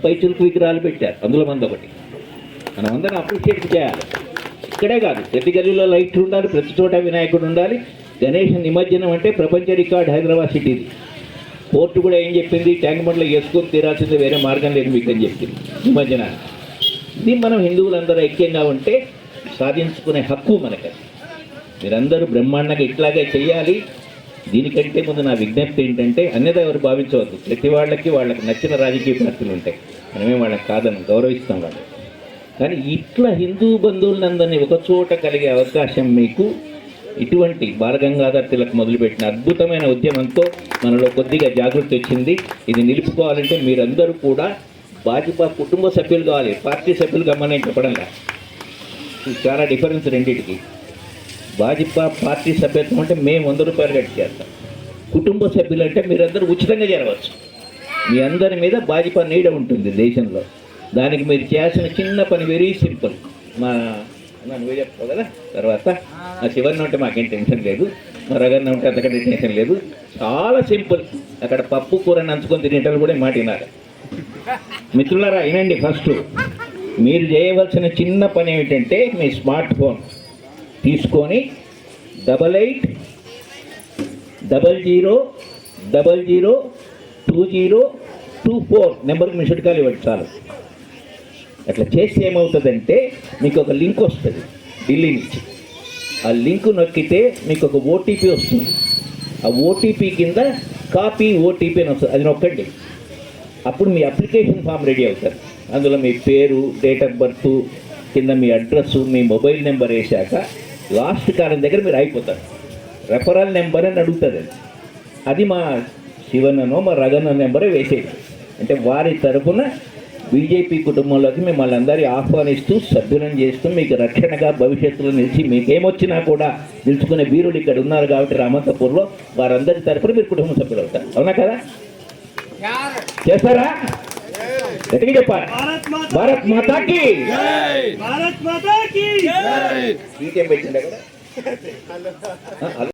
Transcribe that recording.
పైచులకు విగ్రహాలు పెట్టారు, అందులో మంది ఒకటి. మనం అందరం అప్రిషియేట్ చేయాలి. ఇక్కడే కాదు, ప్రతి గదిలో లైట్ ఉండాలి, ప్రతి చోట వినాయకుడు ఉండాలి. గణేష్ నిమజ్జనం అంటే ప్రపంచ రికార్డ్ హైదరాబాద్ సిటీది. కోర్టు కూడా ఏం చెప్పింది, ట్యాంక్ బండ్లో వేసుకొని తీరాల్సింది, వేరే మార్గం లేదు మీకు అని చెప్పింది నిమజ్జనాన్ని. ఇది మనం హిందువులందరూ ఐక్యంగా ఉంటే సాధించుకునే హక్కు మనకది. మీరందరూ బ్రహ్మాండంగా ఇట్లాగే చెయ్యాలి. దీనికంటే ముందు నా విజ్ఞప్తి ఏంటంటే, అన్యత ఎవరు భావించవద్దు. ప్రతి వాళ్ళకి నచ్చిన రాజకీయ పార్టీలు ఉంటాయి, మనమే వాళ్ళకి కాదని గౌరవిస్తాం వాళ్ళు. కానీ ఇట్లా హిందూ బంధువులందరినీ ఒక చోట కలిగే అవకాశం మీకు ఇటువంటి బాలగంగాధర్ తిలక్ మొదలుపెట్టిన అద్భుతమైన ఉద్యమంతో మనలో కొద్దిగా జాగృతి వచ్చింది. ఇది నిలుపుకోవాలంటే మీరందరూ కూడా భాజపా కుటుంబ సభ్యులు కావాలి, పార్టీ సభ్యులు కమ్మని చెప్పడంలా. చాలా డిఫరెన్స్ రెండింటికి. భాజపా పార్టీ సభ్యత్వం అంటే మేము 100 రూపాయలు కట్టి చేస్తాం. కుటుంబ సభ్యులు అంటే మీరందరూ ఉచితంగా చేరవచ్చు. మీ అందరి మీద భాజపా నీడ ఉంటుంది దేశంలో. దానికి మీరు చేయాల్సిన చిన్న పని వెరీ సింపుల్. నువ్వే చెప్తావు కదా తర్వాత. మా శివన్న ఉంటే మాకేం టెన్షన్ లేదు, మా రగన్న ఉంటే అంతకంటే టెన్షన్ లేదు. చాలా సింపుల్. అక్కడ పప్పు కూర నంచుకొని తినేటప్పుడు కూడా మాట వినాలి. మిత్రులారా వినండి. ఫస్ట్ మీరు చేయవలసిన చిన్న పని ఏమిటంటే, మీ స్మార్ట్ ఫోన్ తీసుకొని 8800002024 నెంబర్కి మీ షుట్కాలు ఇవ్వండి చాలు. అట్లా చేస్తే ఏమవుతుందంటే మీకు ఒక లింక్ వస్తుంది ఢిల్లీ నుంచి. ఆ లింక్ నొక్కితే మీకు ఒక ఓటీపీ వస్తుంది. ఆ ఓటీపీ కింద కాపీ ఓటీపీ అని వస్తుంది, అది నొక్కండి. అప్పుడు మీ అప్లికేషన్ ఫామ్ రెడీ అవుతారు. అందులో మీ పేరు, డేట్ ఆఫ్ బర్త్, కింద మీ అడ్రస్సు, మీ మొబైల్ నెంబర్ వేసాక లాస్ట్ కాలం దగ్గర మీరు అయిపోతారు. రెఫరల్ నెంబర్ అని అడుగుతుంది. అది మా శివన్ననో మా రగన్న నెంబరే వేసేది. అంటే వారి తరఫున బీజేపీ కుటుంబంలోకి మిమ్మల్ని అందరి ఆహ్వానిస్తూ సభ్యులను చేస్తూ మీకు రక్షణగా భవిష్యత్తులో నిలిచి మీకేమొచ్చినా కూడా నిలుచుకునే వీరులు ఇక్కడ ఉన్నారు కాబట్టి రామంతపూర్లో, వారందరి తరఫున మీరు కుటుంబ సభ్యులు అవుతారు. అవునా కదా? చేస్తారా? గట్టిగా చెప్పాలి. భారత్ మాతాకి ఇంకేం పెట్టిండే కదా.